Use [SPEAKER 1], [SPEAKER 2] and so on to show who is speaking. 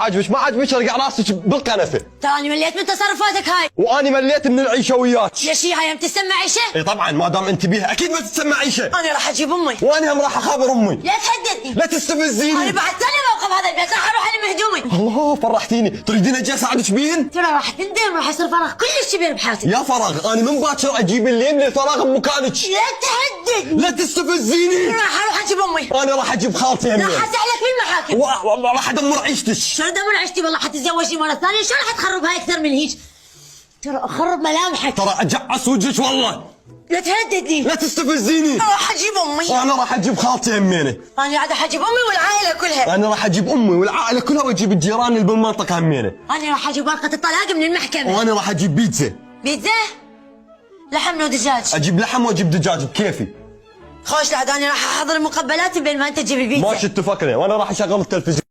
[SPEAKER 1] عاجبك ما عاجبك ارجع راسك بالقنفه.
[SPEAKER 2] تراني مليت من تصرفاتك هاي.
[SPEAKER 1] واني مليت من العيشه وياك.
[SPEAKER 2] يا شي هاي تسمى عيشه؟
[SPEAKER 1] اي طبعا ما دام انت بيها اكيد ما تتسمى عيشه.
[SPEAKER 2] انا راح اجيب امي.
[SPEAKER 1] وانا هم راح اخابر امي.
[SPEAKER 2] لا تهددني.
[SPEAKER 1] لا تستفزيني.
[SPEAKER 2] انا بعد ثاني موقف هذا البيت راح اروح الم هدومي.
[SPEAKER 1] الله فرحتيني. تريدين اجي اساعدك بين؟
[SPEAKER 2] ترى راح تندم راح يصير فراغ كلش كبير بحياتي.
[SPEAKER 1] يا فراغ انا من باكر اجيب الليل للفراغ بمكانك.
[SPEAKER 2] لا تهددني.
[SPEAKER 1] لا تستفزيني.
[SPEAKER 2] راح اروح اجيب امي.
[SPEAKER 1] انا راح اجيب خالتي همين.
[SPEAKER 2] راح اسالك بالمحاكم.
[SPEAKER 1] والله راح ادمر عيشتك.
[SPEAKER 2] شلون دمر عشتي والله حتتزوجني مره ثانيه شلون حتخربها اكثر من هيك؟ ترى اخرب ملامحك.
[SPEAKER 1] ترى اجعص وجهك والله.
[SPEAKER 2] لا تهددني.
[SPEAKER 1] لا تستفزيني.
[SPEAKER 2] راح اجيب امي.
[SPEAKER 1] وانا راح اجيب خالتي همينه.
[SPEAKER 2] انا قاعده حجيب امي والعائله كلها.
[SPEAKER 1] انا راح اجيب امي والعائله كلها واجيب الجيران اللي بالمنطقه همينه.
[SPEAKER 2] انا راح اجيب ورقه الطلاق من المحكمه.
[SPEAKER 1] وانا راح اجيب بيتزا.
[SPEAKER 2] بيتزا؟ لحم ودجاج.
[SPEAKER 1] اجيب لحم واجيب دجاج بكيفي.
[SPEAKER 2] خوش لعد انا راح احضر المقبلات بين ما انت تجيب البيتزا.
[SPEAKER 1] ماشي اتفقنا وانا راح اشغل التلفزيون.